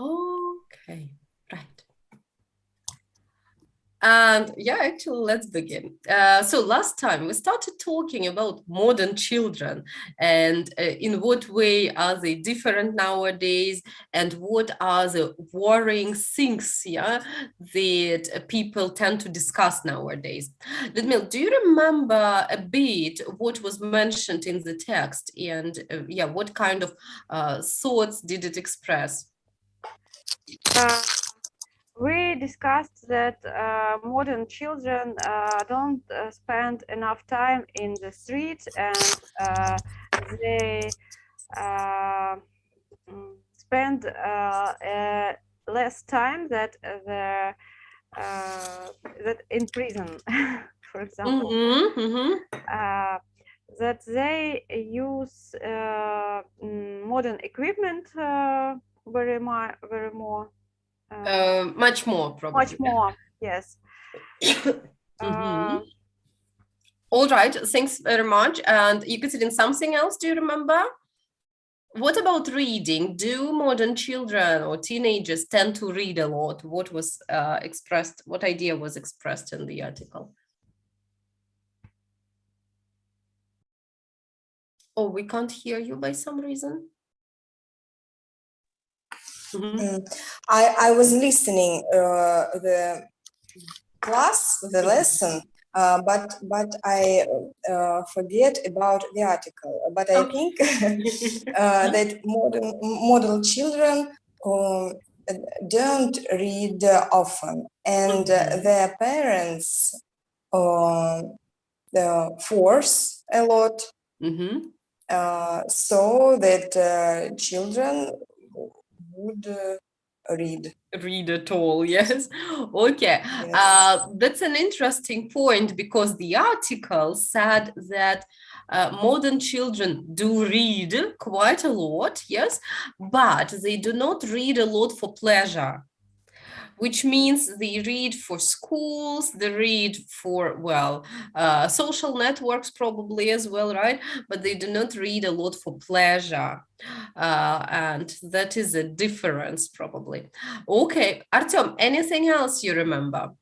Okay, right. And yeah, actually, let's begin. So last time we started talking about modern children and in what way are they different nowadays and what are the worrying things, yeah, that people tend to discuss nowadays. Ludmila, do you remember a bit what was mentioned in the text and yeah, what kind of thoughts did it express? We discussed that modern children don't spend enough time in the street, and they uh, spend less time that that in prison, for example. Uh, that they use modern equipment very more. Much more, Much probably. more, yes. All right, thanks very much. And Ekaterin, something else do you remember? What about reading? Do modern children or teenagers tend to read a lot? What was expressed, what idea was expressed in the article? Oh, we can't hear you by some reason. I was listening the class, the lesson, but I forget about the article. But I think that model children don't read often, and their parents force a lot, so that children would read at all. Yes. Okay. Yes. That's an interesting point because the article said that modern children do read quite a lot, yes, but they do not read a lot for pleasure, which means they read for schools, they read for, well, social networks probably as well, right? But they do not read a lot for pleasure. And that is a difference probably. Okay, Artem, anything else you remember?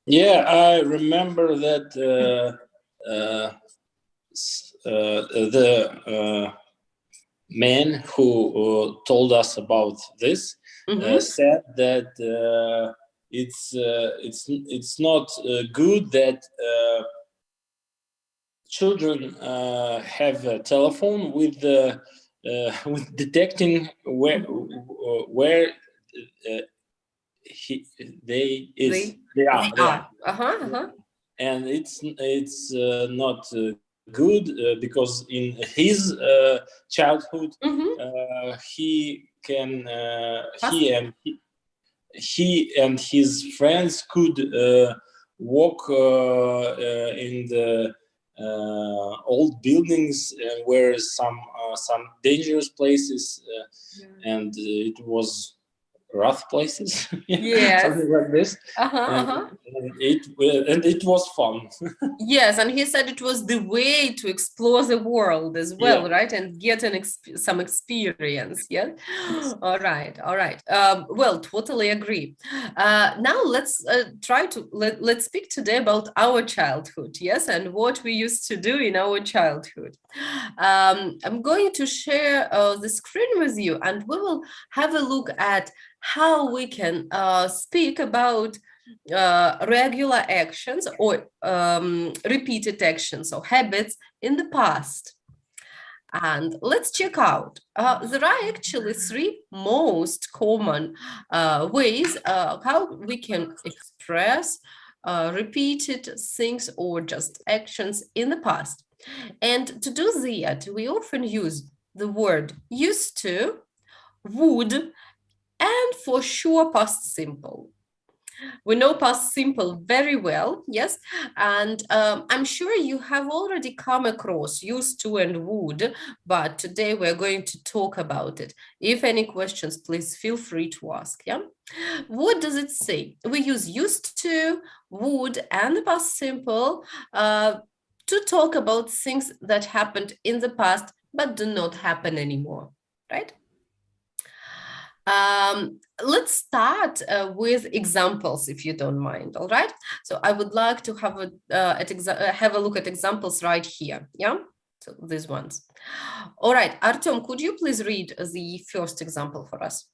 Yeah, I remember that the man who told us about this said that it's not good that children have a telephone with detecting where they are. And it's not good because in his childhood he and his friends could walk in the old buildings where some dangerous places and it was rough places, something like this. And it was fun. Yes, and he said it was the way to explore the world as well, right? And get some experience. Yeah. All right. Well, totally agree. Now let's try to let's speak today about our childhood. Yes, and what we used to do in our childhood. I'm going to share the screen with you, and we will have a look at how we can speak about regular actions or repeated actions or habits in the past. And let's check out. There are actually three most common ways how we can express repeated things or just actions in the past. And to do that, we often use the word used to, would, and for sure past simple. We know past simple very well, yes, and I'm sure you have already come across used to and would, but today we're going to talk about it. If any questions, please feel free to ask, yeah? What does it say? We use used to, would, and the past simple to talk about things that happened in the past but do not happen anymore, right? Let's start with examples, if you don't mind. All right. So I would like to have a look at examples right here. Yeah. So these ones. All right, Artem, could you please read the first example for us?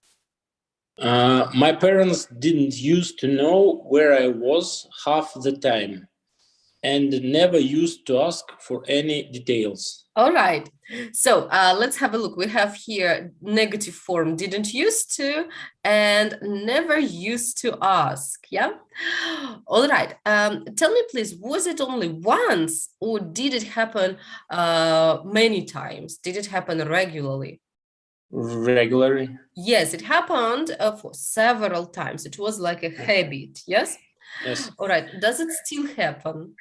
My parents didn't used to know where I was half the time and never used to ask for any details. All right, so let's have a look. We have here negative form, didn't used to, and never used to ask, yeah? All right, tell me please, was it only once or did it happen many times? Did it happen regularly? Regularly? Yes, it happened for several times. It was like a habit, yes? Yes. All right, does it still happen?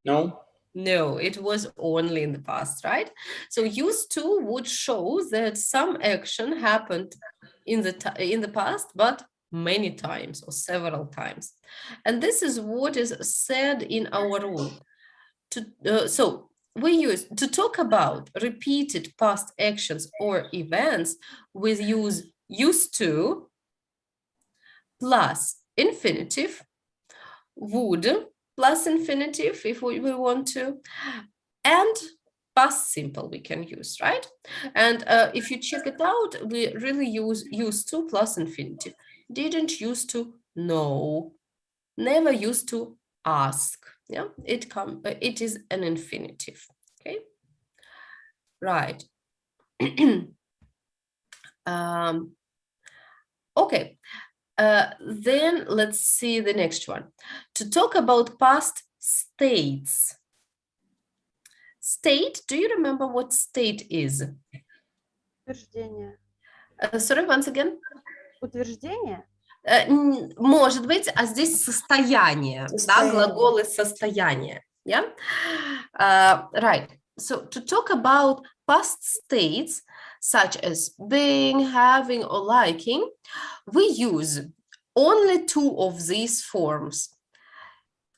No. No, it was only in the past, right? So used to would show that some action happened in the past, but many times or several times. And this is what is said in our rule. So we use to talk about repeated past actions or events, we use used to plus infinitive, would plus infinitive if we want to, and past simple we can use, right? And if you check it out, we really use used to plus infinitive. Didn't used to know, never used to ask. Yeah, it is an infinitive. Okay, right. Okay. Then let's see the next one. To talk about past states. State, do you remember what state is? Утверждение. Sorry, once again. Утверждение? Может быть, а здесь состояние, да, глаголы состояния. Yeah? Right. So to talk about past states, such as being, having, or liking, we use only two of these forms.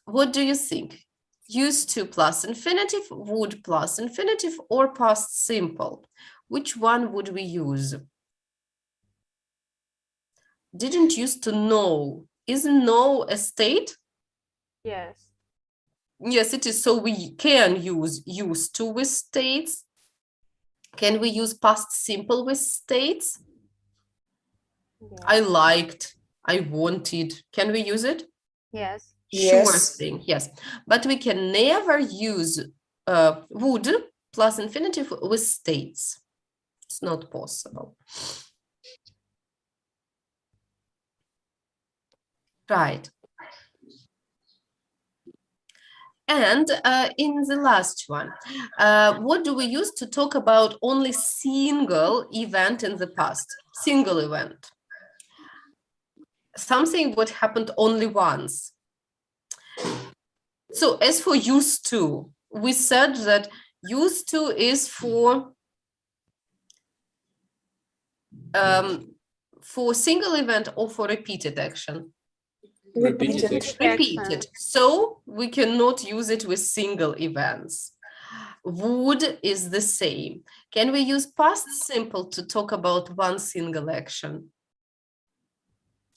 What do you think? Used to plus infinitive, would plus infinitive, or past simple? Which one would we use? Didn't used to know. Isn't know a state? Yes. Yes, it is. So we can use used to with states. Can we use past simple with states? Yes. I liked, I wanted. Can we use it? Yes. Sure Yes. thing, yes. But we can never use would plus infinitive with states. It's not possible. Right. And in the last one, what do we use to talk about only single event in the past? Single event. Something what happened only once. So as for used to, we said that used to is for single event or for repeated action. Repeated. So we cannot use it with single events. Would is the same. Can we use past simple to talk about one single action?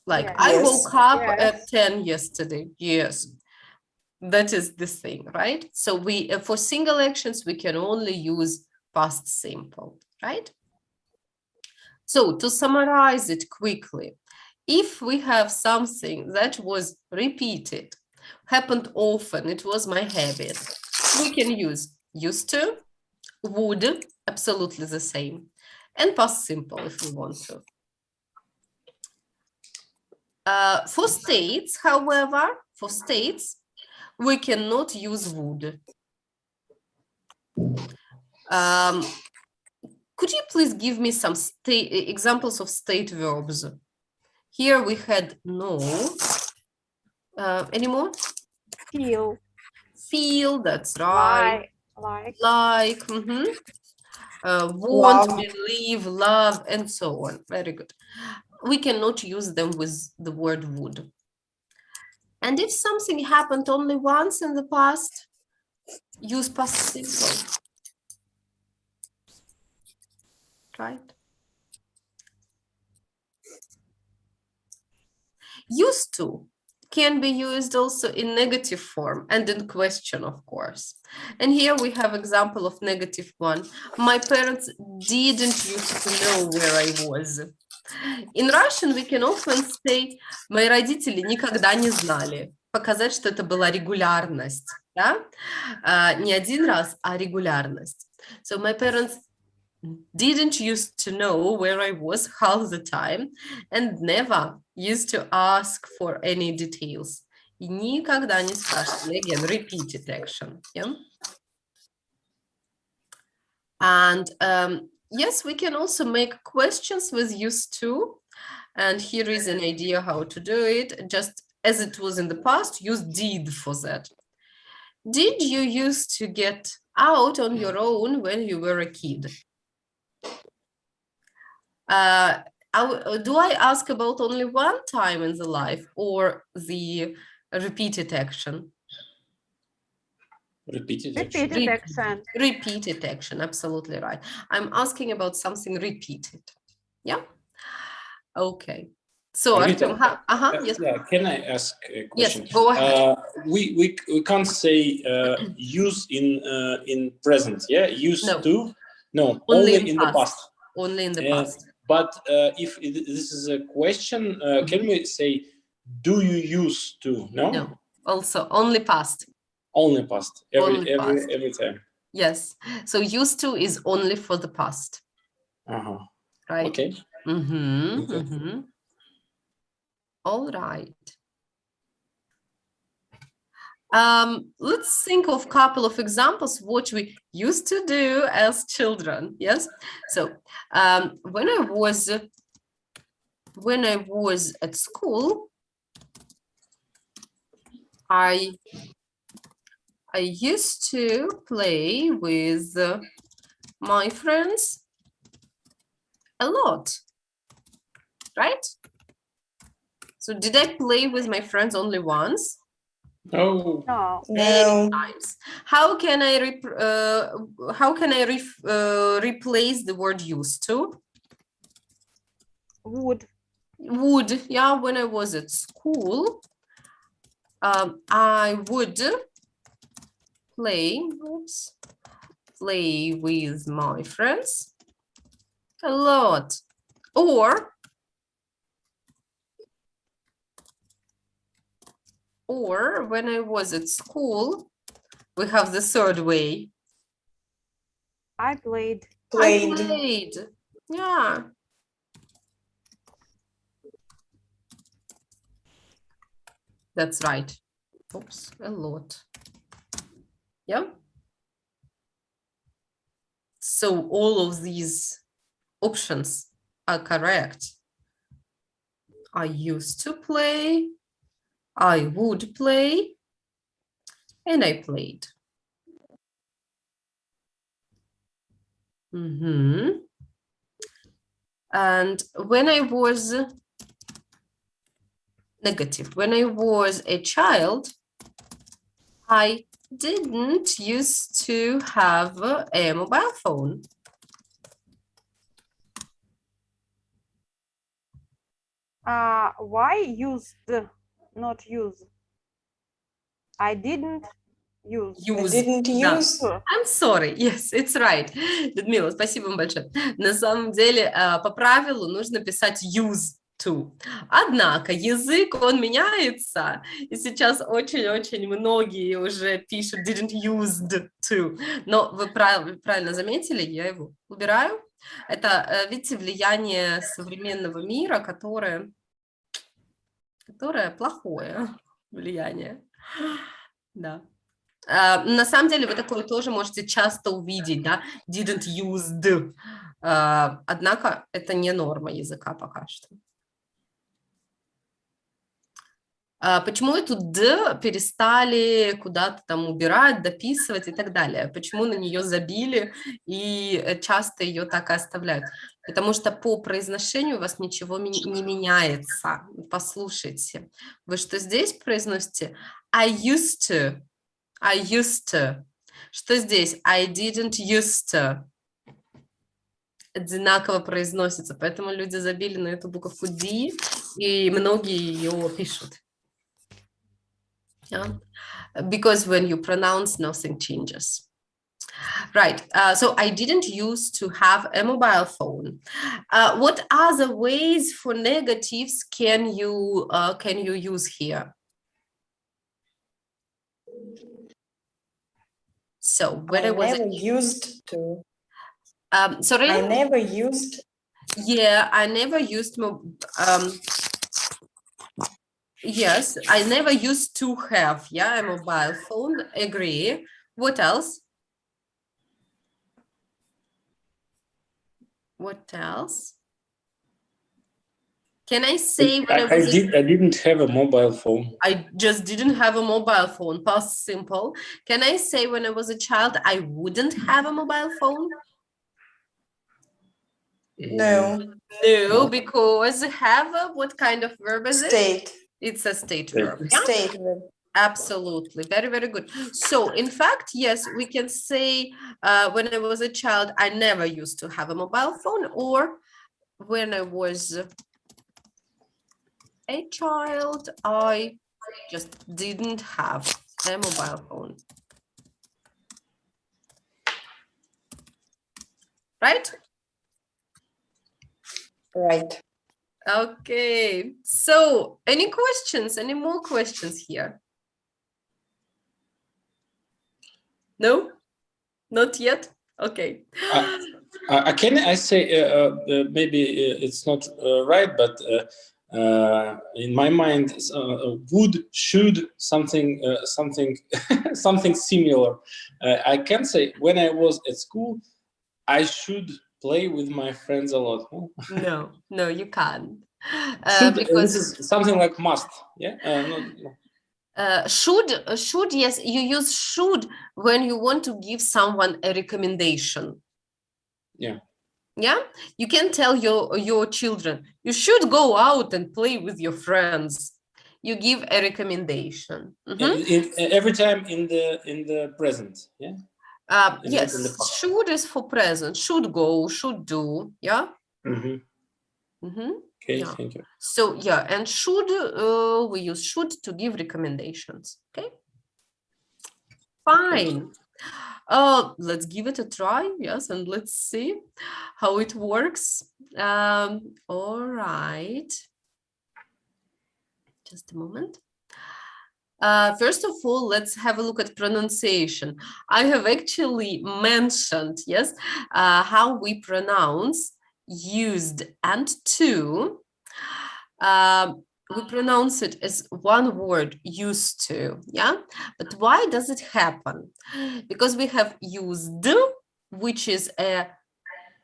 Like Yes. I woke up Yes. at 10 yesterday. Yes, that is the thing, right? So we for single actions, we can only use past simple, right? So to summarize it quickly, if we have something that was repeated, happened often, it was my habit, we can use used to, would, absolutely the same, and past simple if we want to. For states, however, we cannot use would. Could you please give me some examples of state verbs? Here we had know. Any more? Feel. Feel, that's right. Like. Want, believe, love, and so on. Very good. We cannot use them with the word would. And if something happened only once in the past, use past simple. Right? Used to can be used also in negative form and in question, of course. And here we have example of negative one. My parents didn't used to know where I was. In Russian we can often say мои родители никогда не знали. Показать, что это была регулярность. Да? Не один раз, а регулярность. So my parents didn't used to know where I was half the time and never used to ask for any details. И никогда не спрашивали. Again, repeated action. Yeah? And yes, we can also make questions with used to. And here is an idea how to do it. Just as it was in the past, use did for that. Did you used to get out on your own when you were a kid? Do I ask about only one time in the life or the repeated action? Repeated action. Repeated action. Repeated action, absolutely right. I'm asking about something repeated. Yeah? Okay. So, Rita, Artem, yes. Yeah, can I ask a question? Yes, go ahead. We can't say use in present, yeah? Used No. to? No, only in the past. Only in the past. But if this is a question, can we say, do you used to? No? No, also only past. Only past, Only past. every time. Yes, so used to is only for the past. Uh-huh. Right? Okay. Mm-hmm, Okay. mm-hmm. All right. Let's think of a couple of examples what we used to do as children. Yes. So when I was at school, I used to play with my friends a lot, right? So did I play with my friends only once? Oh, No. No. Times. How can I replace the word used to? Would. Would, yeah, when I was at school, I would play with my friends a lot. Or when I was at school, we have the third way. I played. Played. I played. Yeah. That's right. Oops, a lot. Yeah. So all of these options are correct. I used to play, I would play, and I played. Mm-hmm. And when I was negative, when I was a child, I didn't used to have a mobile phone. Why used, not use? I didn't use. Use. Didn't Да. use. I'm sorry. Yes, it's right. Людмила, спасибо вам большое. На самом деле, по правилу нужно писать use to. Однако язык, он меняется, и сейчас очень-очень многие уже пишут didn't used to. Но вы правильно заметили, я его убираю. Это, видите, влияние современного мира, которое плохое влияние. Да. На самом деле вы такое тоже можете часто увидеть, да, didn't used. Однако это не норма языка пока что. Почему эту «д» перестали куда-то там убирать, дописывать и так далее? Почему на нее забили и часто ее так и оставляют? Потому что по произношению у вас ничего не меняется. Послушайте. Вы что здесь произносите? I used to. I used to. Что здесь? I didn't used to. Одинаково произносится, поэтому люди забили на эту буковку D, И многие ее пишут. Yeah? Because when you pronounce, nothing changes. Right. So I didn't used to have a mobile phone. What other ways for negatives can you use here? So when I was never used to. sorry. I never used. Yeah, I never used yes, I never used to have, yeah, a mobile phone. Agree. What else? What else? Can I say when I was I didn't have a mobile phone. I just didn't have a mobile phone, past simple. Can I say when I was a child, I wouldn't have a mobile phone? No. No, because have, what kind of verb is it? State. It's a state State. verb. Yeah? State verb. Absolutely. Very, very good. So in fact, yes, we can say when I was a child, I never used to have a mobile phone, or when I was a child, I just didn't have a mobile phone. Right? Right. Okay. So any questions? Any more questions here? No? Not yet? Okay. Can I say maybe it's not right, but in my mind, would, should, something something similar. I can say when I was at school, I should play with my friends a lot. No, no, you can't. Should, Because this is something like must. Yeah. No. Should, yes, you use should when you want to give someone a recommendation. Yeah. Yeah, you can tell your children, you should go out and play with your friends. You give a recommendation. Mhm. Every time in the present. Yeah. Yes, should is for present. Should go, should do. Yeah. Mm-hmm. Mm-hmm. Okay, Yeah. thank you. So yeah, and should we use should to give recommendations. Okay. Fine. Let's give it a try. Yes, and let's see how it works. All right. Just a moment. First of all, let's have a look at pronunciation. I have actually mentioned, yes, how we pronounce used and to. We pronounce it as one word, used to, yeah? But why does it happen? Because we have used, which is a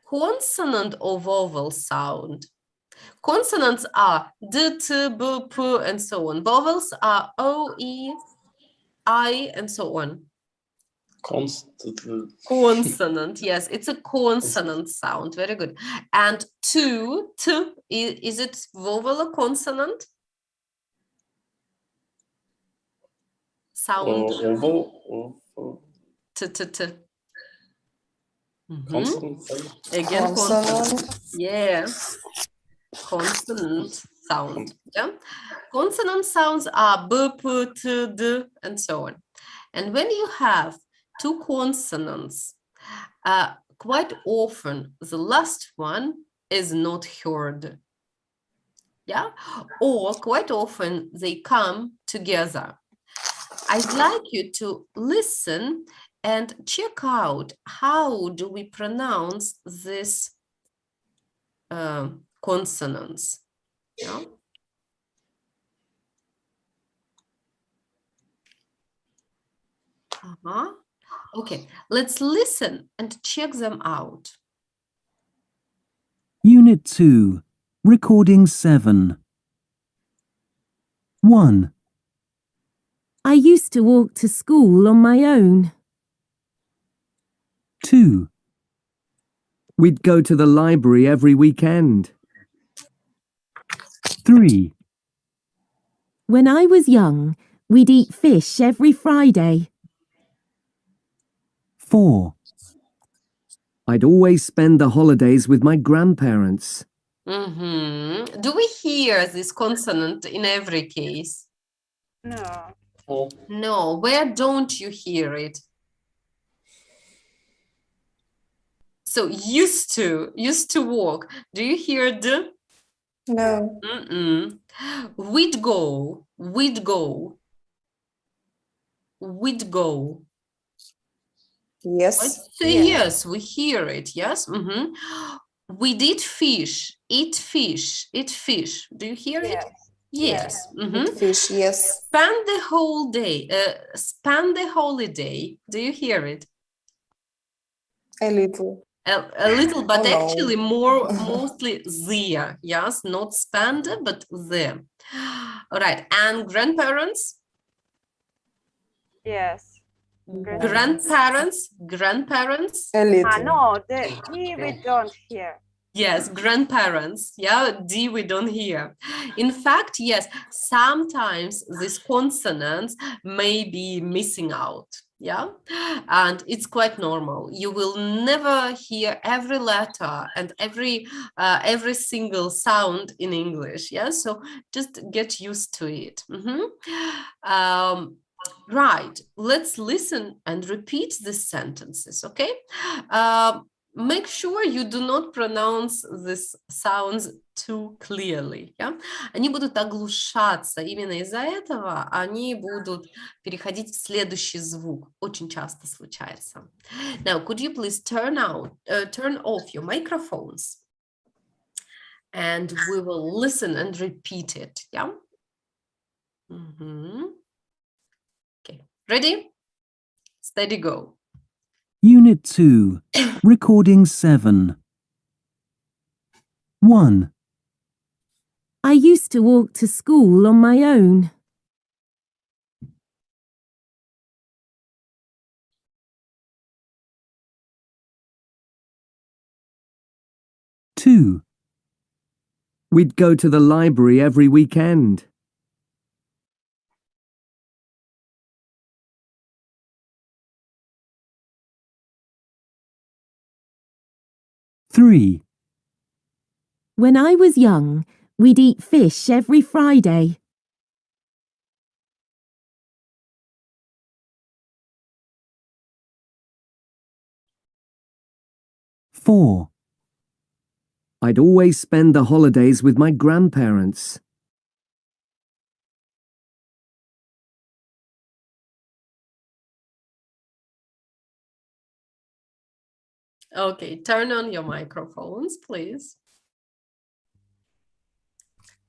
consonant or vowel sound. Consonants are d, t, b, p, and so on. Vowels are o, e, I, and so on. Consonant, yes, it's a consonant sound. Very good. And to, t, is it vowel or consonant? Sound. T, t, t. Consonant. Again, Consonant. Yeah. Consonant sound. Yeah. Consonant sounds are b, p, t, d, and so on. And when you have two consonants, quite often the last one is not heard. Yeah. Or quite often they come together. I'd like you to listen and check out how do we pronounce this consonants. Yeah. Okay, let's listen and check them out. Unit 2, Recording 7. 1. I used to walk to school on my own. 2. We'd go to the library every weekend. 3. When I was young, we'd eat fish every Friday. 4. I'd always spend the holidays with my grandparents. Do we hear this consonant in every case? No. Oh, No. Where don't you hear it? So used to walk. Do you hear the? No. Mm-mm. We'd go. Yes. Yes, we hear it. Yes. We did fish. Eat fish. Eat fish. Do you hear it? Yes. Yes. Eat fish. Yes. Spend the whole day. Spend the holiday. Do you hear it? A little. A little, but Oh, no. actually mostly there. Yes, not spend, but there. All right. And grandparents? Yes. Grandparents? A little. No, the E we don't hear. Yes, grandparents. Yeah, D we don't hear. In fact, yes, sometimes these consonants may be missing out. Yeah, and it's quite normal. You will never hear every letter and every single sound in English. Yeah, so just get used to it. Right, let's listen and repeat these sentences, okay? Make sure you do not pronounce these sounds too clearly. Yeah? Они будут оглушаться. Именно из-за этого они будут переходить в следующий звук. Очень часто случается. Now, could you please turn off your microphones? And we will listen and repeat it. Yeah? Okay, ready? Steady, go. Unit 2, Recording 7. 1. I used to walk to school on my own. 2. We'd go to the library every weekend. 3. When I was young, we'd eat fish every Friday. 4. I'd always spend the holidays with my grandparents. 'Okay, turn on your microphones, please.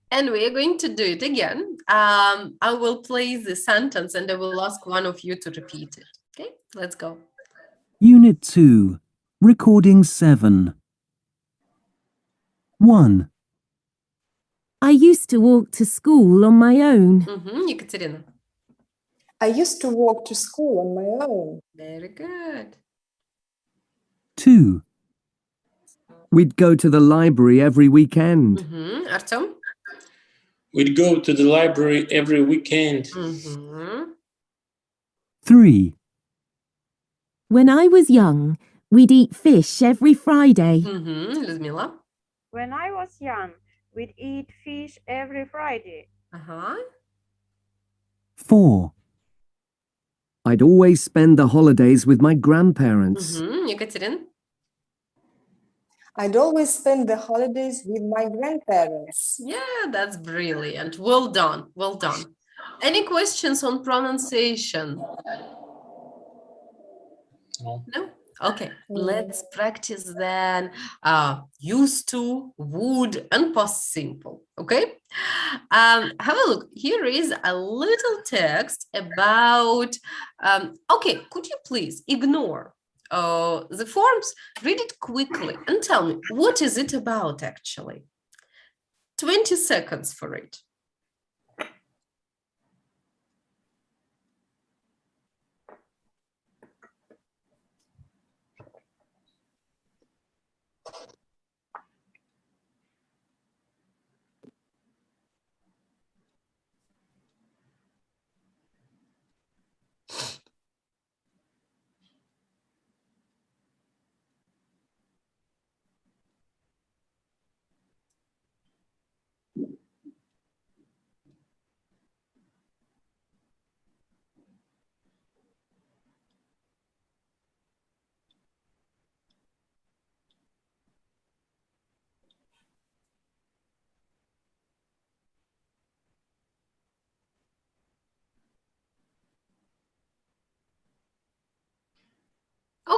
And we are going to do it again. I will play the sentence and I will ask one of you to repeat it. Okay, let's go. Unit 2, Recording 7. 1. I used to walk to school on my own. Екатерина. I used to walk to school on my own. Very good. 2. We'd go to the library every weekend. Артем? we'd go to the library every weekend. 3. When I was young, we'd eat fish every Friday. Людмила? When I was young, we'd eat fish every Friday. 4. I'd always spend the holidays with my grandparents. Екатерин? I'd always spend the holidays with my grandparents. Yeah, that's brilliant. Well done. Well done. Any questions on pronunciation? No. No? Okay, let's practice then used to, would, and past simple. Okay? Have a look. Here is a little text about, okay, could you please ignore the forms, read it quickly and tell me, what is it about actually? 20 seconds for it.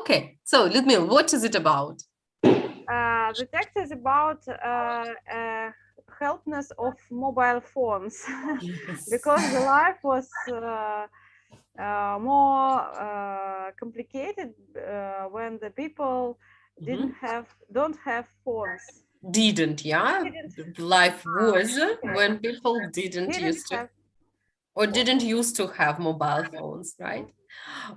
Okay, so Lyudmila, what is it about? The text is about helpness of mobile phones Yes. because the life was more complicated when the people don't have phones. Didn't, yeah? Didn't Life was okay. when people didn't Didn't used to have or didn't used to have mobile phones, right?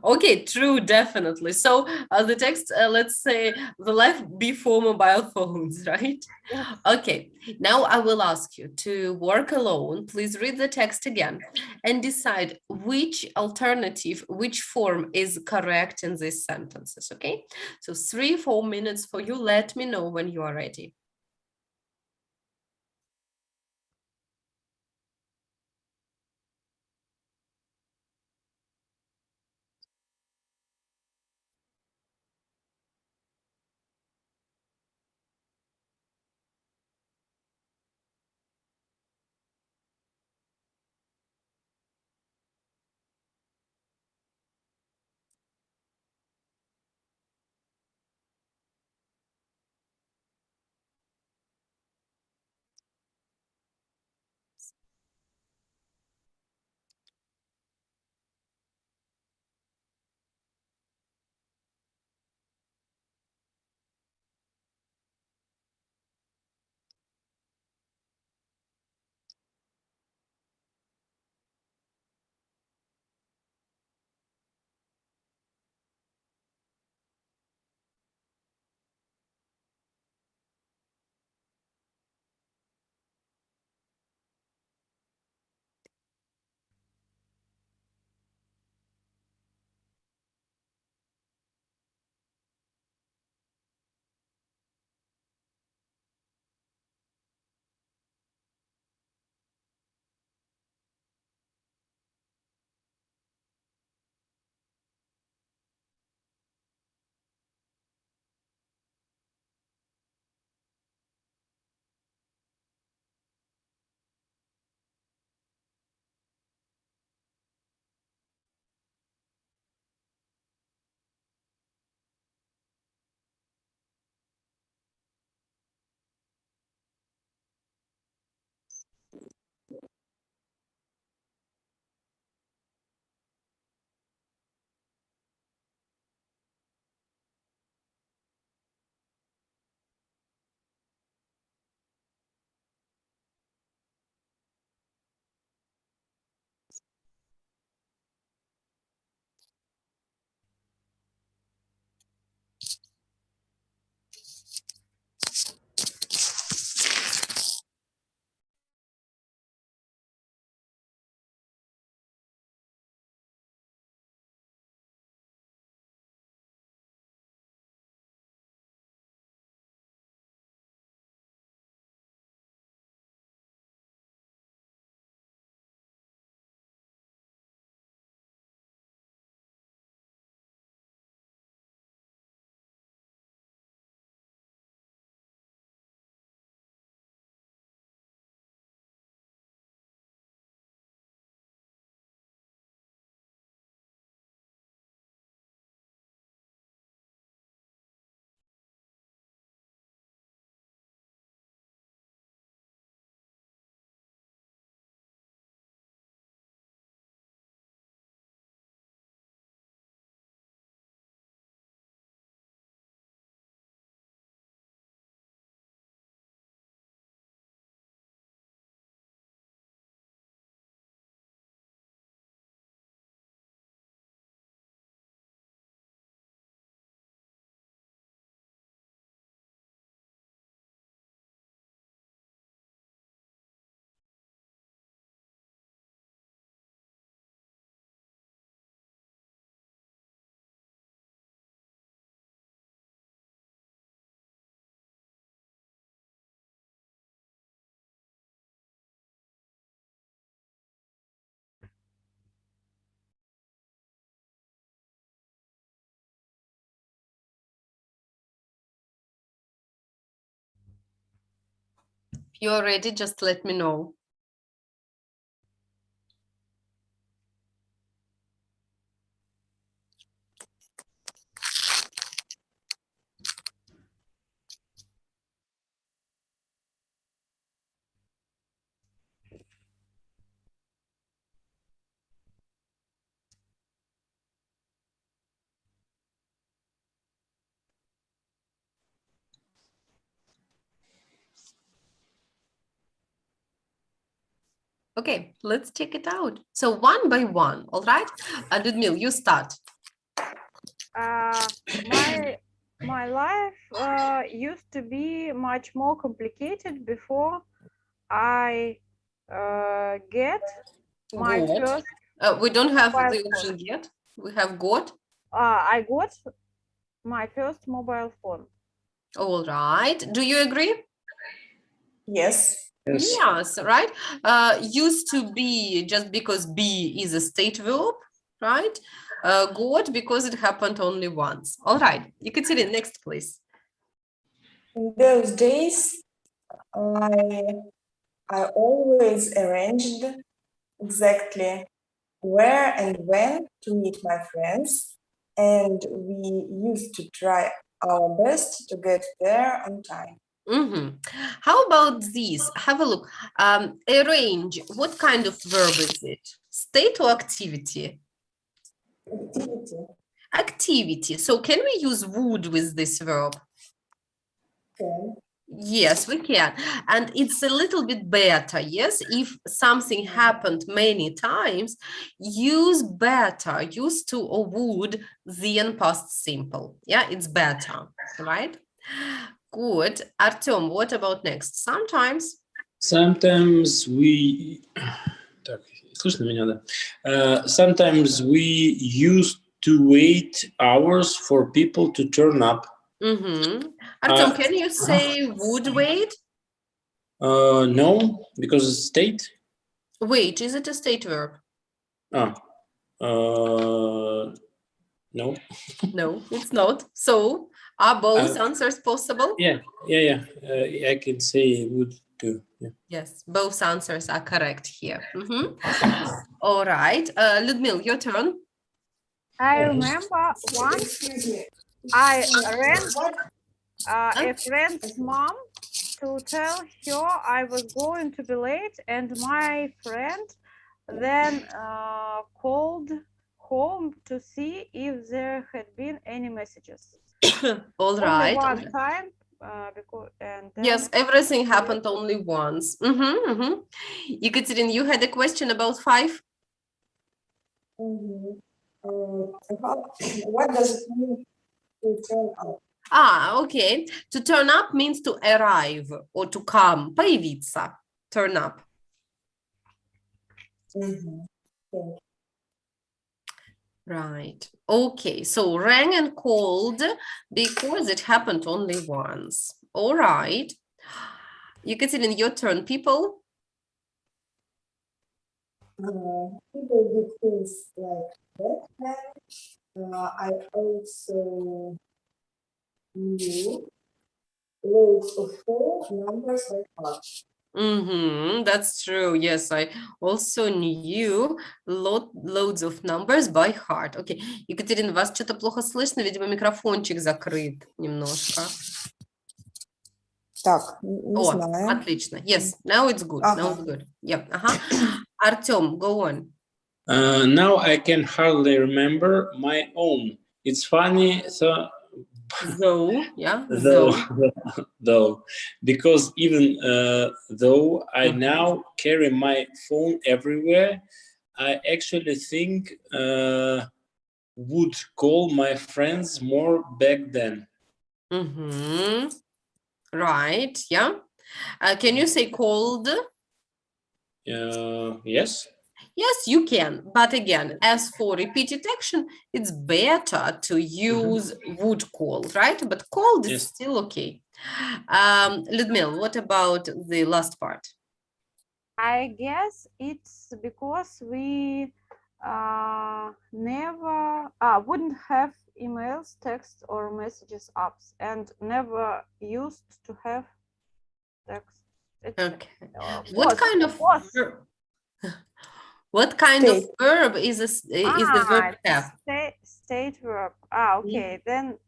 Okay, true, definitely. So the text, let's say the life before mobile phones, right? yes. Okay, now I will ask you to work alone. Please read the text again and decide which alternative, which form is correct in these sentences, okay? So 3-4 minutes for you. Let me know when you are ready. If you're ready, just let me know. Okay, let's check it out. So one by one, all right? Ludmil, you start. My life used to be much more complicated before I get my Got. first. We don't have mobile the phone. option yet. We have got. I got my first mobile phone. All right. Do you agree? Yes. Yes. Yes, right. Used to be just because be is a state verb, right? Got because it happened only once. All right. Ekaterina, next, please. In those days, I always arranged exactly where and when to meet my friends, and we used to try our best to get there on time. How about these? Have a look. Arrange. What kind of verb is it? State or activity? Activity. Activity. So can we use would with this verb? Okay. Yes, we can. And it's a little bit better, yes? If something happened many times, use better, use to or would, then past simple. Yeah, it's better, right? Good. Artem, what about next? Sometimes. Sometimes we... Так, слышно меня, да? Sometimes we used to wait hours for people to turn up. Artem, can you say would wait? No, because it's state. Wait, is it a state verb? No. No, it's not. So are both answers possible? Yeah. I can say would too. Yeah. Yes, both answers are correct here. All right. Ludmil, your turn. I remember once I rang a friend's mom to tell her I was going to be late, and my friend then called home to see if there had been any messages. All right. Only one time, and then Yes, everything happened only once. Ekaterina, you had a question about 5? What does it mean to turn up? Okay. To turn up means to arrive or to come. Появиться. Turn up. Right. Okay. So rang and called because it happened only once. All right. Ekaterina, your turn. People. People do things like that. I also knew loads of phone numbers by heart. That's true. Yes, I also knew loads of numbers by heart. Okay. Екатерина, вас что-то плохо слышно, видимо, микрофончик закрыт немножко. Так, не знаю. Отлично. Yes, now it's good. Now it's good. Yep. Artem, go on. Now I can hardly remember my own. It's funny, Though, yeah. Though, because even though I now carry my phone everywhere, I actually think would call my friends more back then. Right, yeah. Can you say called? Yes. Yes, you can. But again, as for repeated action, it's better to use would call, right? But called is still okay. Ludmil, what about the last part? I guess it's because we never wouldn't have emails, text, or messages apps, and never used to have text. Okay. What kind of verb is the verb have? State verb. Okay. Then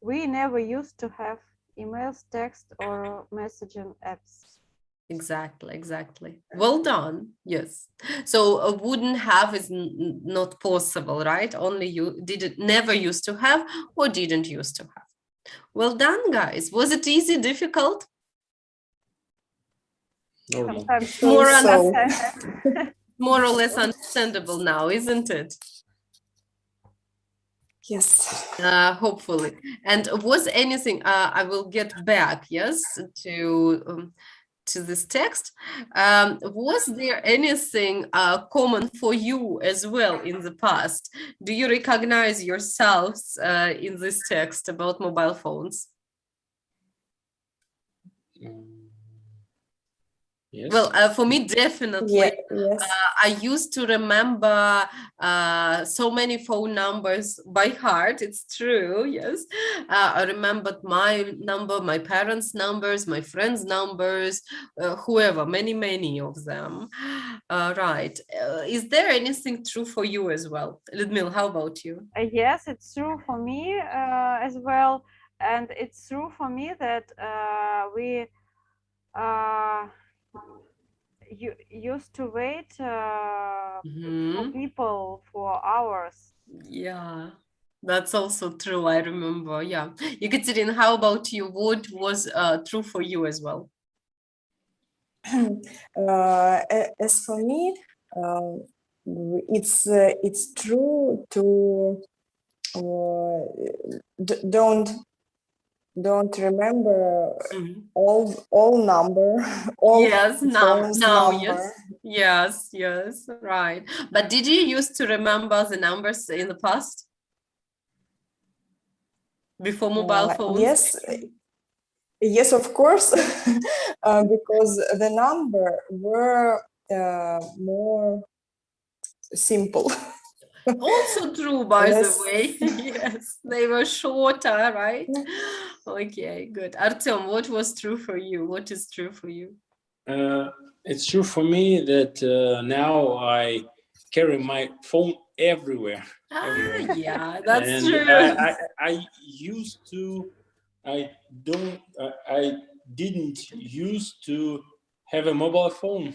we never used to have emails, text, or messaging apps. Exactly. Well done. Yes. So wouldn't have is not possible, right? Only you never used to have or didn't used to have. Well done, guys. Was it easy, difficult? Normal. Sometimes More So, understand. More or less understandable now, isn't it? yes. Hopefully. And was anything, I will get back, yes, to this text. Was there anything common for you as well in the past? Do you recognize yourselves in this text about mobile phones? Yes. Well, for me, definitely. Yeah, yes. I used to remember so many phone numbers by heart. It's true, yes. I remembered my number, my parents' numbers, my friends' numbers, whoever, many of them. Right. Is there anything true for you as well? Ludmila, how about you? Yes, it's true for me as well, and it's true for me that we used to wait for Mhm. people for hours. Yeah, that's also true. I remember. Yeah. Ekaterina, how about you? What was true for you as well? As for me, it's true to don't remember Mhm. all number, all Yes, phones yes. number. Yes, right. But did you used to remember the numbers in the past? Before mobile phones? Yes, of course, because the number were more simple, Also true, by the less. way. Yes, they were shorter, right? Okay, good. Artyom, what was true for you? What is true for you? It's true for me that now I carry my phone everywhere. Everywhere. Yeah, that's And true. I used to, I didn't used to have a mobile phone.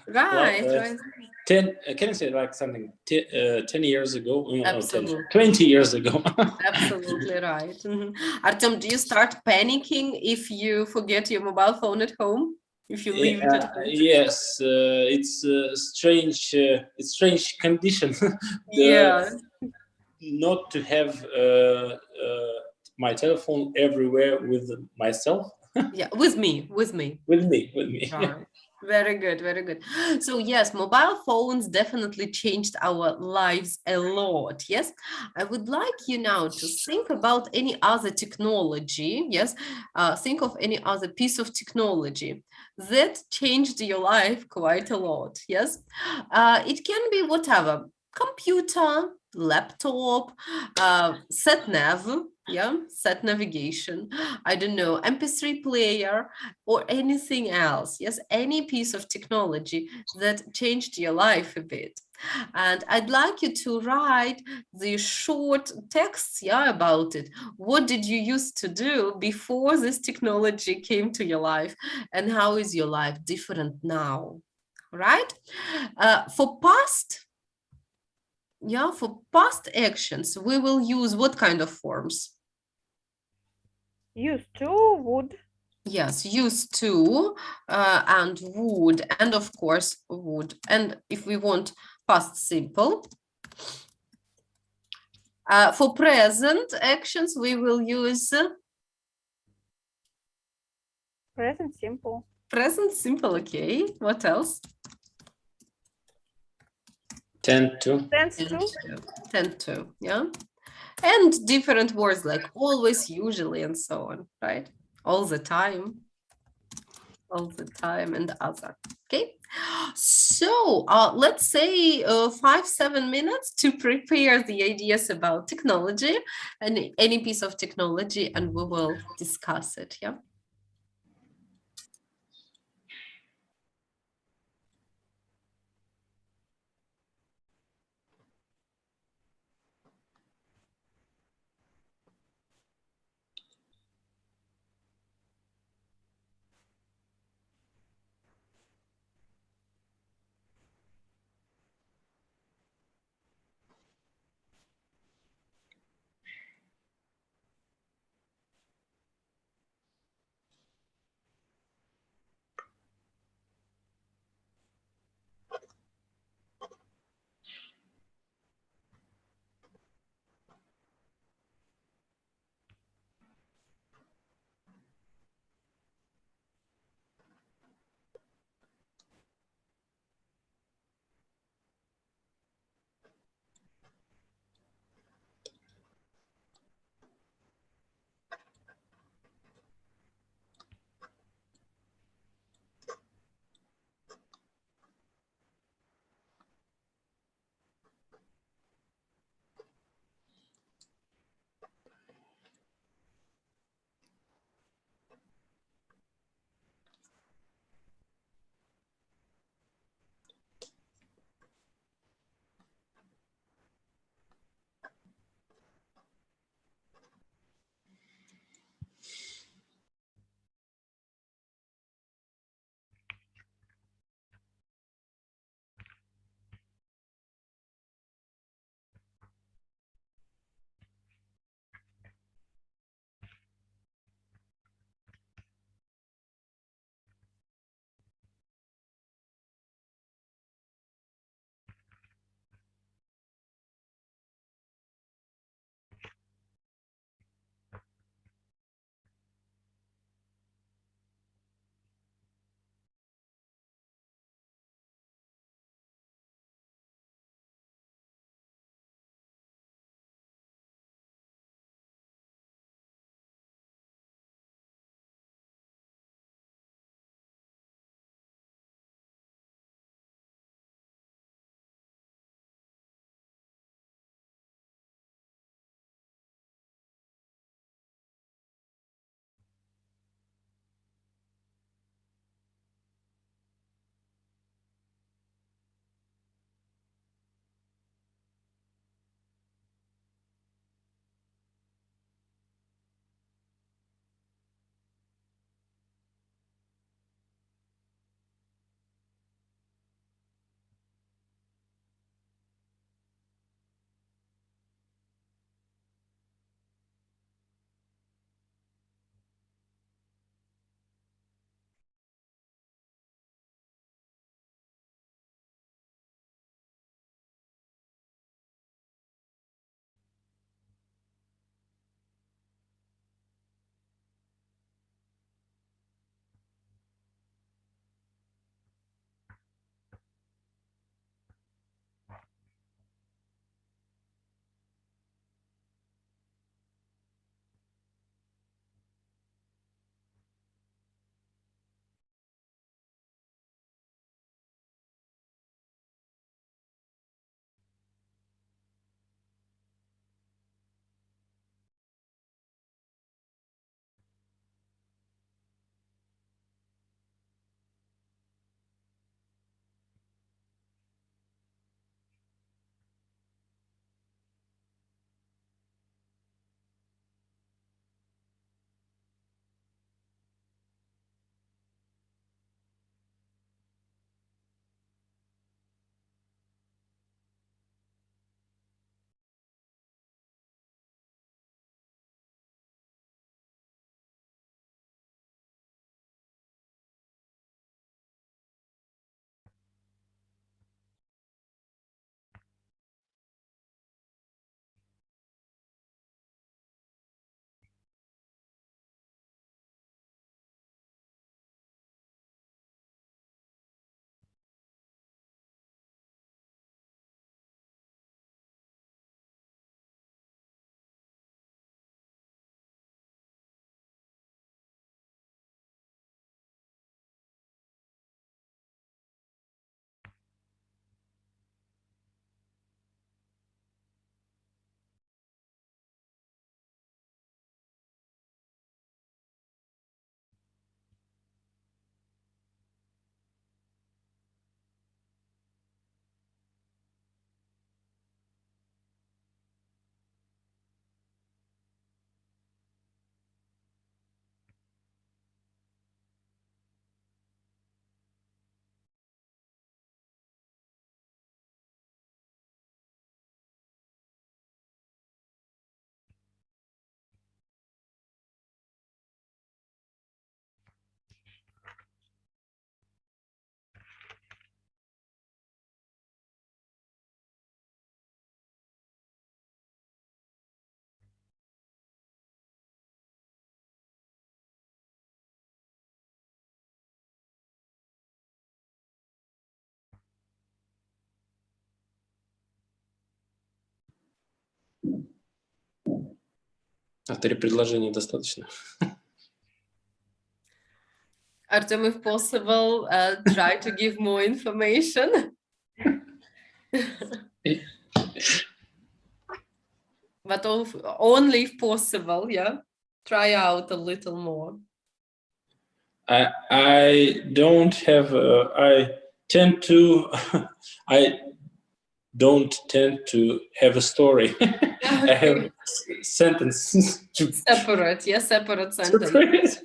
Right, Like, right. 10, can I say like something, 10 years ago? No, 10, Absolutely. 20 years ago. Absolutely right. Mhm. Artyom, do you start panicking if you forget your mobile phone at home? If you leave it at home? Yes, it's a strange condition. Yeah, Not to have my telephone everywhere with myself. yeah, with me. With me. Right. Very good, very good. So yes, mobile phones definitely changed our lives a lot. Yes, I would like you now to think about any other technology. Yes, think of any other piece of technology that changed your life quite a lot. Yes, it can be whatever, computer, laptop, sat nav. Yeah, sat navigation. I don't know, MP3 player or anything else. Yes, any piece of technology that changed your life a bit. And I'd like you to write the short texts, yeah, about it. What did you used to do before this technology came to your life? And how is your life different now? Right? For past actions, we will use what kind of forms? Used to, would. Yes, used to and would, and of course would. And if we want past simple, for present actions, we will use Present simple. present simple. Okay, what else? Tend to. Tends Tend to. to, tend to, yeah. And different words like always, usually, and so on, right? All the time, and other. Okay, so let's say 5-7 minutes to prepare the ideas about technology and any piece of technology, and we will discuss it. Yeah. А 3 предложения достаточно. Artem, if possible, try to give more information. But only if possible, yeah. Try out a little more. I don't have. I tend to. I don't tend to have a story. I have sentences. Separate, yeah, separate sentence.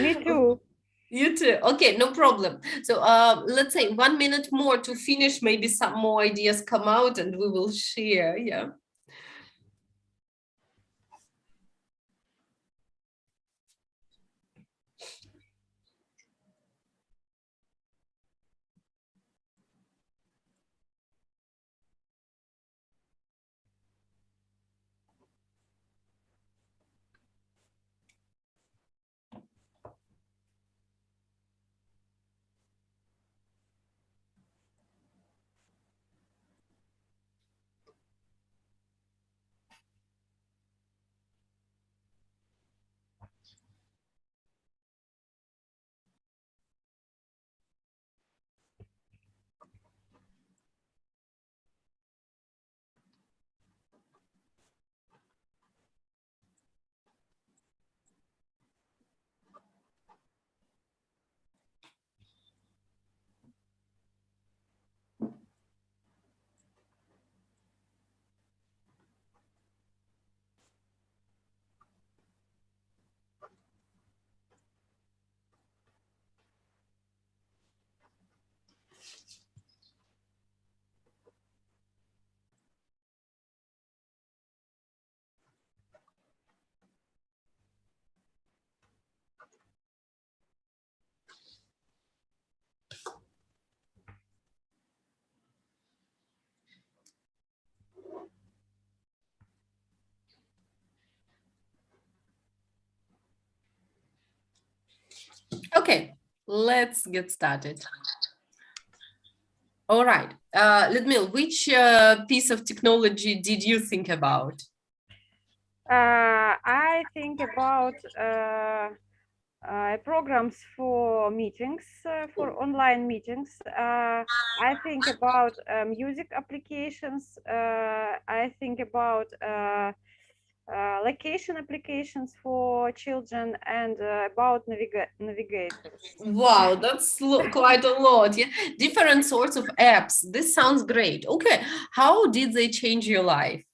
Me too. You too. Okay, no problem. So let's say 1 minute more to finish. Maybe some more ideas come out and we will share. Yeah. Okay, let's get started. All right, Ludmila, which piece of technology did you think about? I think about programs for meetings, for online meetings. I think about music applications. I think about location applications for children and about navigators. Wow, that's quite a lot. Yeah, different sorts of apps. This sounds great. Okay, how did they change your life?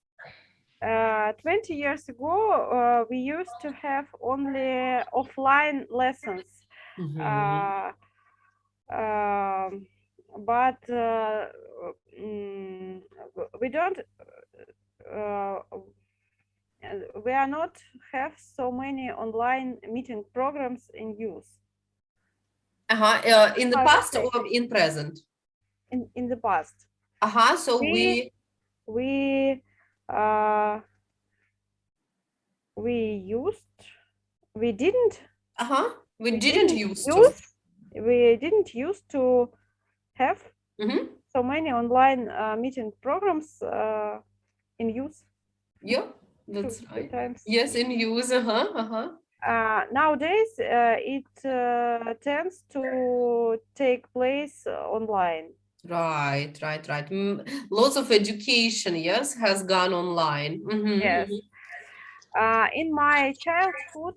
20 years ago, we used to have only offline lessons. Mhm. But we don't we are not have so many online meeting programs in use In the past or in present? in the past. So we we didn't use to have so many online meeting programs in use. Yeah, that's two right. times. Yes, in use. Nowadays, it tends to take place online. Right. Lots of education, yes, has gone online. Yes. In my childhood,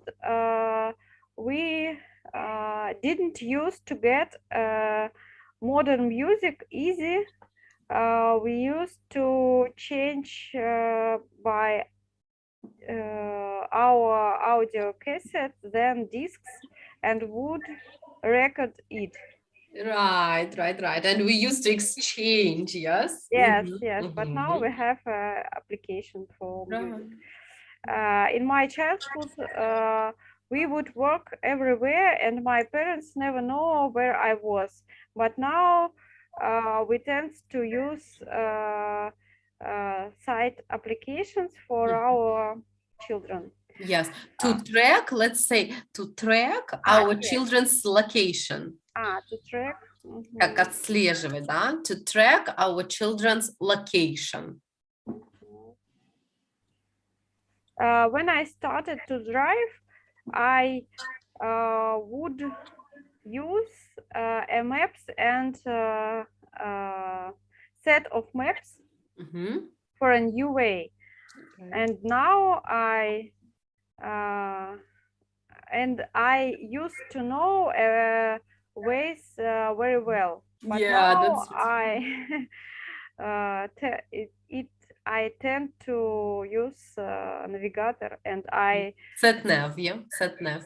we didn't used to get modern music easy. We used to change by our audio cassette, then discs, and would record it. Right. And we used to exchange, yes? Yes. But now we have an application for music. In my childhood, we would work everywhere and my parents never know where I was. But now we tend to use site applications for our children. Yes, to track, let's say, to track our children's location. To track. Как отслеживать, да? To track our children's location. when I started to drive, I would use a maps and set of maps Mhm. for a new way. Okay. And now I used to know ways very well, but Yeah, now that's I tend to use navigator and I sat nav, yeah, sat nav.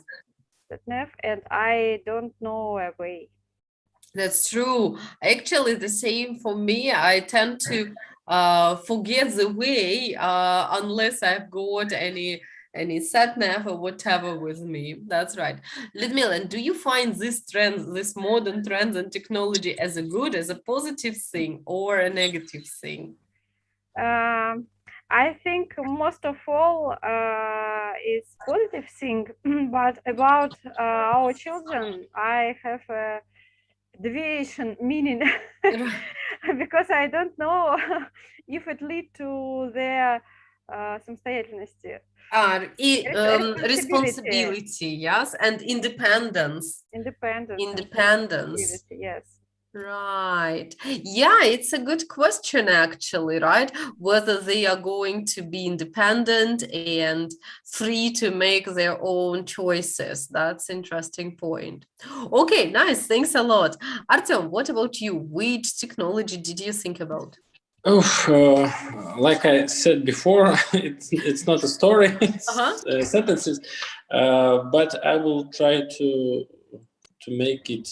nav and I don't know a way. That's true. Actually, the same for me. I tend to forget the way unless I've got any sat nav or whatever with me. That's right. Ludmila, and do you find this trend, this modern trends and technology as a good, as a positive thing or a negative thing? I think most of all is positive thing, but about our children, I have a deviation meaning because I don't know if it lead to their самостоятельности. Responsibility, yes, and independence. Independence. Yes. Right. Yeah, it's a good question, actually, right? Whether they are going to be independent and free to make their own choices. That's interesting point. Okay, nice. Thanks a lot. Artem, what about you? Which technology did you think about? Oh, like I said before, it's not a story, it's sentences, but I will try to make it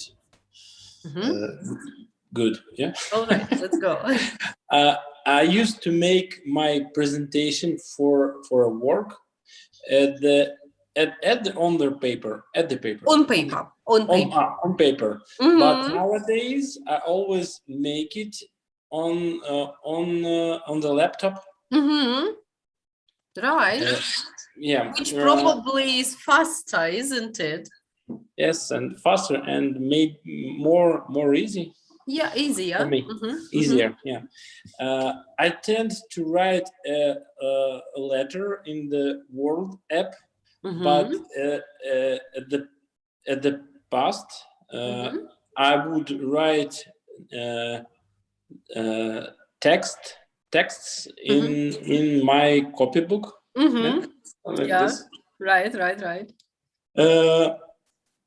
good. Yeah. All right, let's go. I used to make my presentation for a work on the paper. On paper. Mm-hmm. But nowadays I always make it on the laptop. Mm-hmm. Right. Yeah. Which probably is faster, isn't it? Yes, and faster and made more easy. Yeah, easier. For me. Mm-hmm. Easier. Mm-hmm. Yeah. I tend to write a letter in the Word app, but at the past, I would write texts in my copybook. Like this. Right.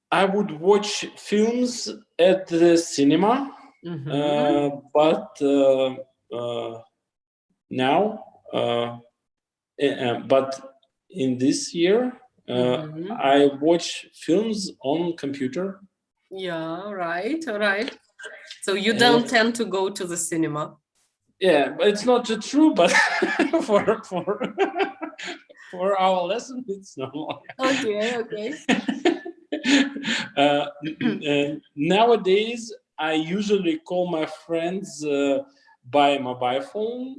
I would watch films at the cinema, but now, but in this year, I watch films on computer. Yeah, right. All right. So you don't tend to go to the cinema. Yeah, but it's not true. But for our lesson, it's normal. Okay. Nowadays, I usually call my friends by mobile phone,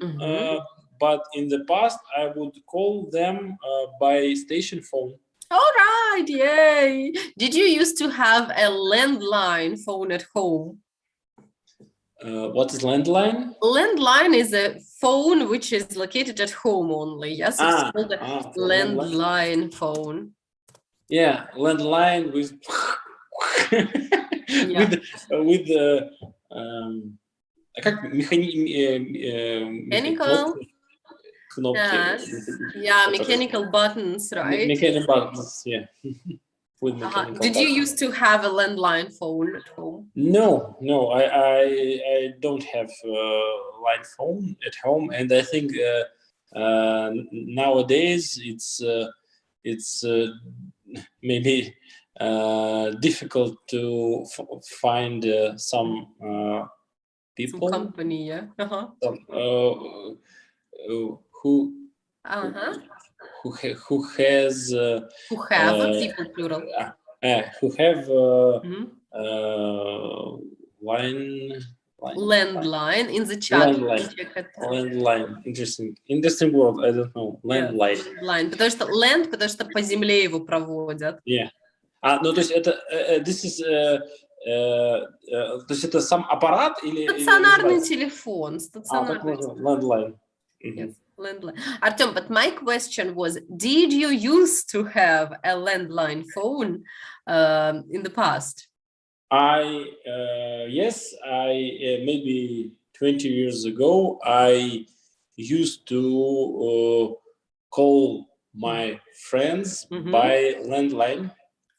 but in the past, I would call them by station phone. All right, yay! Did you used to have a landline phone at home? What is landline? Landline is a phone which is located at home only. Yes, it's called a landline phone. Yeah, landline with mechanical. Mechanical buttons, right? Mechanical buttons, yeah. With mechanical Did you used to have a landline phone at home? No, I don't have a line phone at home, and I think nowadays it's maybe difficult to find some people, some company, yeah, who has who have people plural who have landline in the chat. Landline. Interesting word. I don't know. Landline. Landline. Потому что по земле его проводят. Yeah. Ну то есть это this is то есть это сам аппарат или стационарный телефон. Landline. Landline. Artem, but my question was, did you used to have a landline phone in the past? Yes, maybe 20 years ago, I used to call my friends by landline.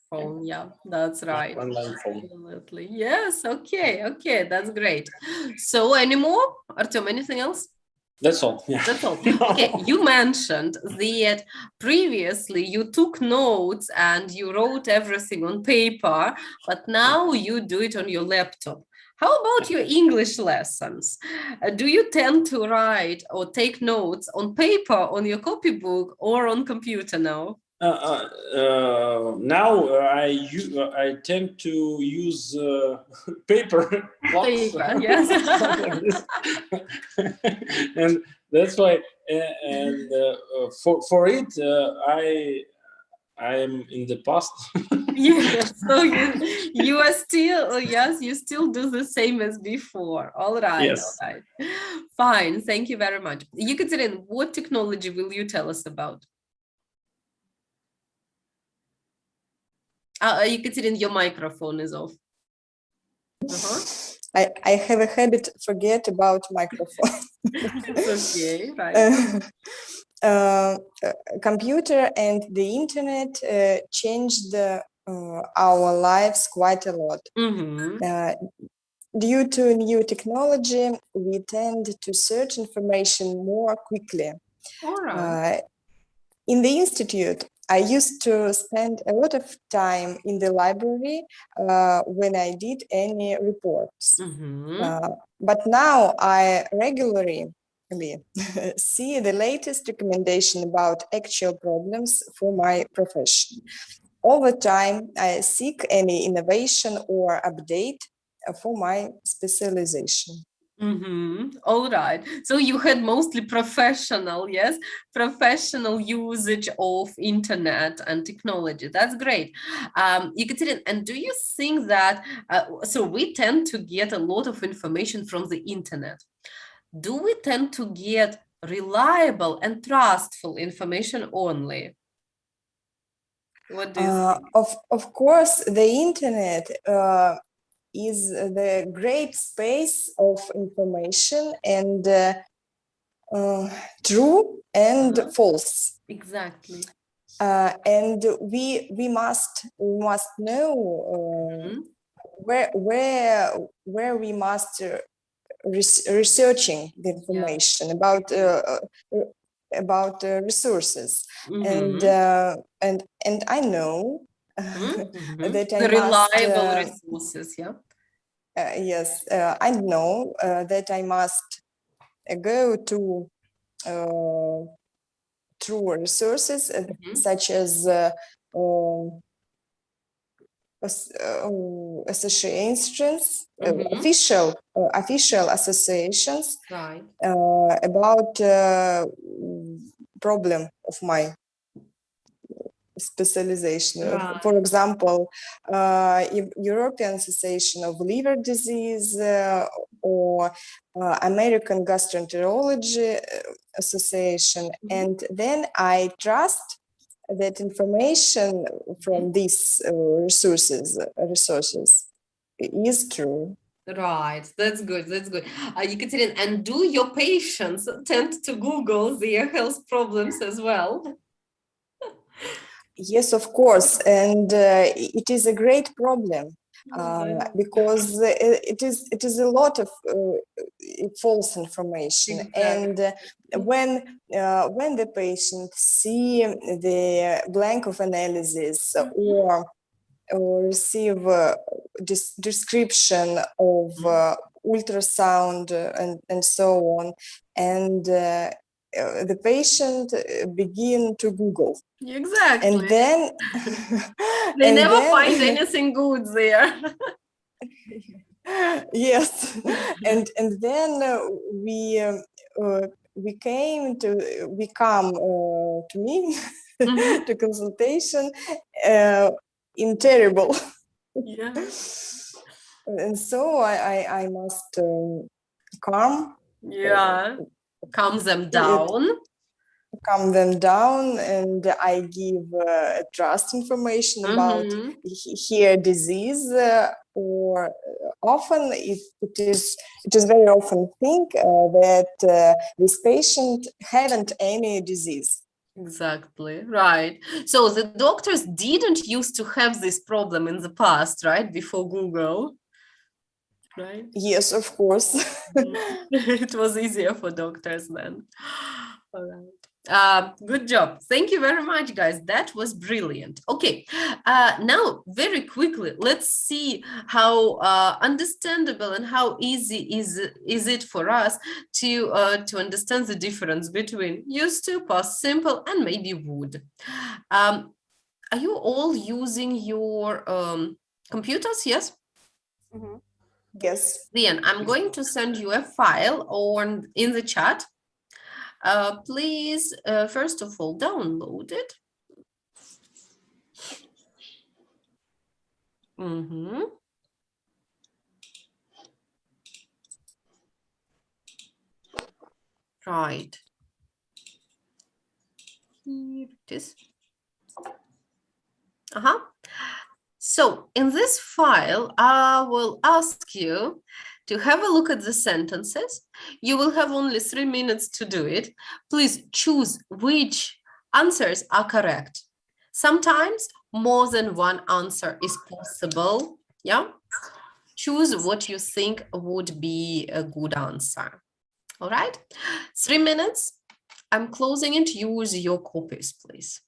Phone, yeah, that's right. Landline phone. Absolutely. Yes, okay, that's great. So any more, Artem, anything else? That's all. Yeah. That's all. Okay, you mentioned that previously you took notes and you wrote everything on paper, but now you do it on your laptop. How about your English lessons? Do you tend to write or take notes on paper, on your copybook, or on computer now? Now I tend to use paper blocks. Paper, yes. And that's why. And for it, I am in the past. Yes, so you are still, yes, you still do the same as before. All right, Yes. all right. Fine, thank you very much. Yekaterina, what technology will you tell us about? Yekaterina, your microphone is off. I have a habit to forget about microphone. It's okay, right. Computer and the internet changed our lives quite a lot. Due to new technology, we tend to search information more quickly. All right. In the institute, I used to spend a lot of time in the library when I did any reports. But now I regularly see the latest recommendation about actual problems for my profession. Over time, I seek any innovation or update for my specialization. All right. So you had mostly professional, yes, professional usage of internet and technology. That's great. Yekaterina, and do you think that, so we tend to get a lot of information from the internet. Do we tend to get reliable and trustful information only? What do you think? Of course, the internet is the great space of information and true and false. Exactly. And we must know where we must researching the information about resources. And I know that I the reliable must, resources, yeah. Yes, I know that I must go to true resources such as associations, official associations about problem of my specialization. For example, European Association of Liver Disease or American Gastroenterology Association. And then I trust that information from these resources is true. Right, that's good, that's good. Yekaterina, and do your patients tend to Google their health problems as well? Yes, of course, and it is a great problem because it is a lot of false information. Exactly. And when the patient see the blank of analysis or receive description of ultrasound and so on, and the patient begin to Google. Exactly. And then they never find anything good there. Yes, and then we come to me to consultation in terrible. Yeah. And so I must calm. Yeah. calm them down. Calm them down, and I give trust information about Mhm. her disease, or often it is very often think that this patient haven't any disease. Exactly, right. So the doctors didn't used to have this problem in the past, right? Before Google, right? Yes, of course. It was easier for doctors then. All right. Good job. Thank you very much, guys. That was brilliant. Okay. Now, very quickly, let's see how understandable and how easy is it for us to understand the difference between used to, past simple, and maybe would. Are you all using your computers? Yes. Mhm. Yes. Then I'm going to send you a file on in the chat. Please, first of all, download it. Right. Here it is. So in this file, I will ask you to have a look at the sentences. You will have only 3 minutes to do it. Please choose which answers are correct. Sometimes more than one answer is possible. Yeah. Choose what you think would be a good answer. All right. 3 minutes. I'm closing it. Use your copies, please.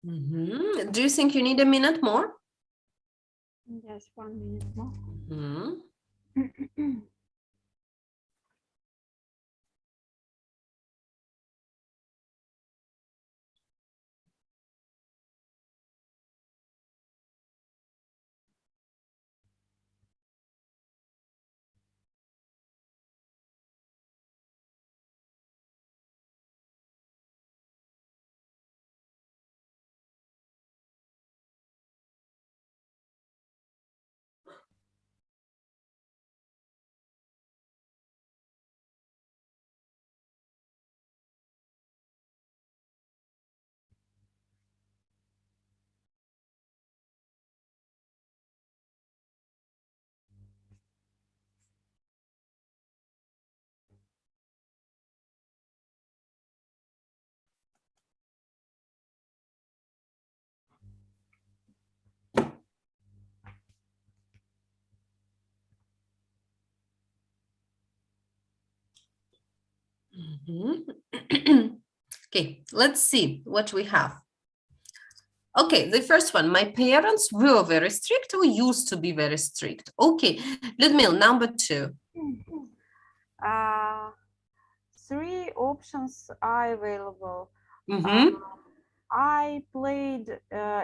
Do you think you need a minute more? Yes, 1 minute more. Mhm. Mhm. Okay, let's see what we have. Okay, the first one, my parents were very strict or used to be very strict. Okay, Ludmila, number 2. Uh, 3 options are available. Mm-hmm. I played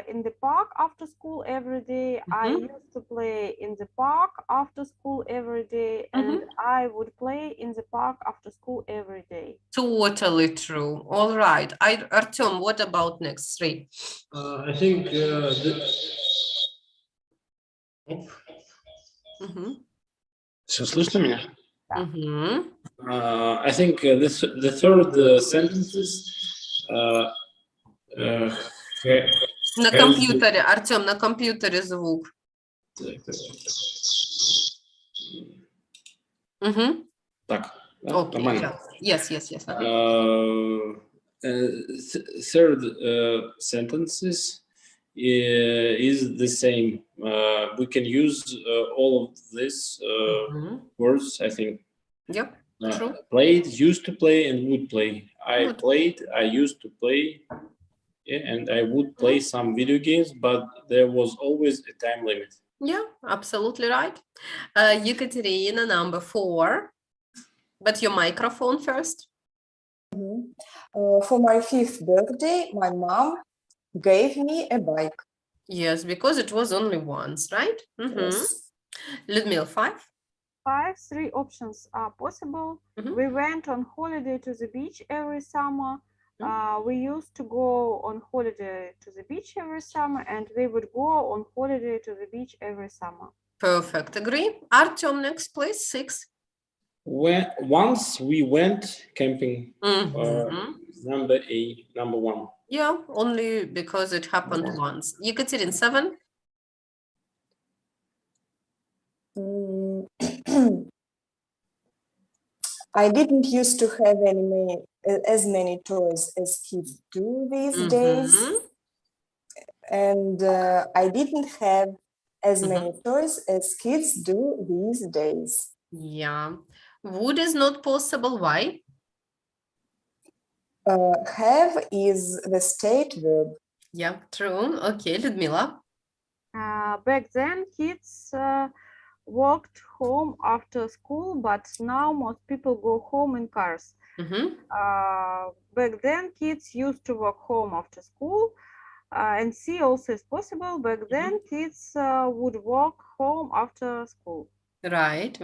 in the park after school every day. I used to play in the park after school every day, and I would play in the park after school every day. Totally true. All right. Artyom, what about next 3? I think Все слышно меня? Mm-hmm. I think the third sentences На компьютере, Артем, на компьютере звук. Mm-hmm. Так, да? Okay, Нормально. yes. Third sentences is the same. We can use all of these words, I think. Yep, true. Played, used to play, and would play. I Good. played, I used to play, and I would play some video games, but there was always a time limit. Yeah, absolutely right. Ekaterina, number 4. But your microphone first. For my 5th birthday, my mom gave me a bike. Yes, because it was only once, right? Yes. Ludmila, 5. 3 options are possible. Mhm. We went on holiday to the beach every summer. We used to go on holiday to the beach every summer, and we would go on holiday to the beach every summer. Perfect, agree. Artyom, next please, 6. Once we went camping, number 1. Yeah, only because it happened once. Ekaterina, 7. I didn't used to have as many toys as kids do these days. And I didn't have as many toys as kids do these days. Yeah. Would is not possible. Why? Have is the state verb. Yeah, true. Okay, Ludmila. Back then, kids walked home after school, but now most people go home in cars. Back then, kids used to walk home after school, and C also is possible. Back then, kids would walk home after school. Right.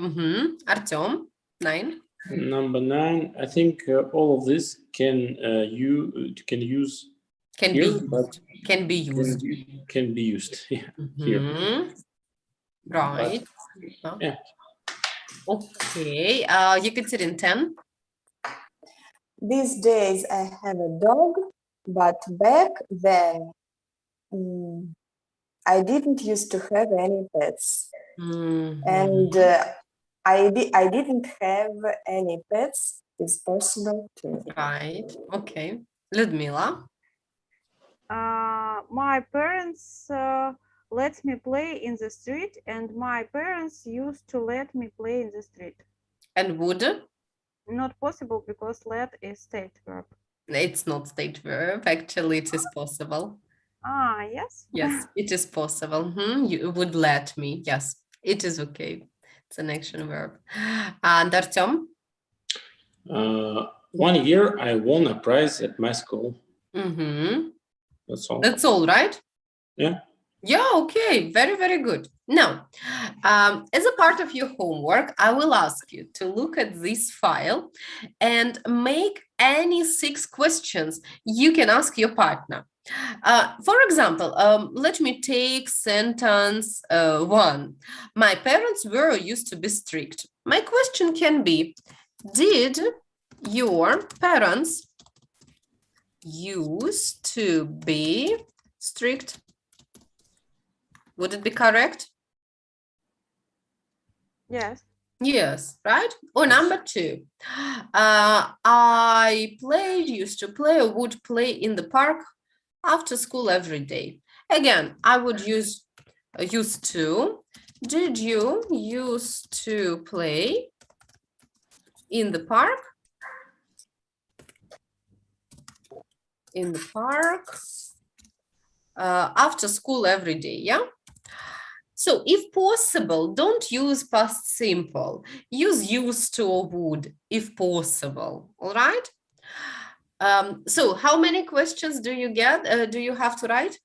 Artyom, 9. Number 9. I think all of this can use. Can here, be but can be used. Can be used. Yeah. Here. Right. But, yeah. Okay. Ekaterina, 10. These days I have a dog, but back then I didn't used to have any pets. And I didn't have any pets is possible too. Right. Okay. Ludmila. My parents let me play in the street, and my parents used to let me play in the street. And would? Not possible because let is state verb. It's not state verb. Actually, it is possible. Yes. Yes, it is possible. Mhm, you would let me. Yes, it is okay. It's an action verb. And Artyom? 1 year I won a prize at my school. Mm-hmm. That's all. That's all, right? Yeah. Yeah, okay. Very, very good. Now, as a part of your homework, I will ask you to look at this file and make any 6 questions you can ask your partner. For example, let me take sentence 1. My parents were used to be strict. My question can be, did your parents used to be strict? Would it be correct? Yes. Yes, right? Or number 2, I used to play or would play in the park after school every day. Again, I would use used to. Did you used to play in the park? In the park after school every day, yeah? So if possible, don't use past simple. Use used to or would if possible, all right? So how many questions do you get? Do you have to write?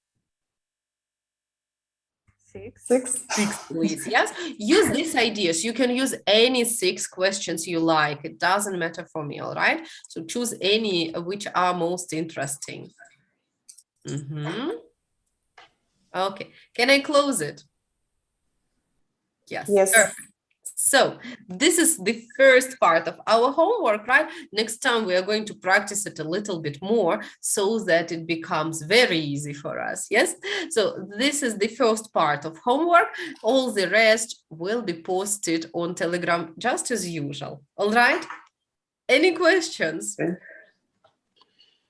6. 6. 6, please. Yes. Use these ideas. You can use any 6 questions you like. It doesn't matter for me, all right? So choose any which are most interesting. Okay. Can I close it? Yes. Yes. Perfect. So this is the first part of our homework, right? Next time we are going to practice it a little bit more so that it becomes very easy for us, yes? So this is the first part of homework. All the rest will be posted on Telegram just as usual, all right? Any questions?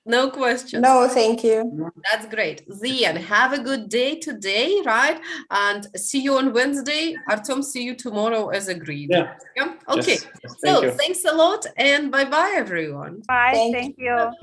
No questions? No, thank you. That's great. Zian, have a good day today, right? And see you on Wednesday. Artyom, see you tomorrow as agreed. Yeah. Yeah. Okay. Yes. Thank So you. thanks a lot and bye-bye, everyone. Bye. Thank Thank you. Bye.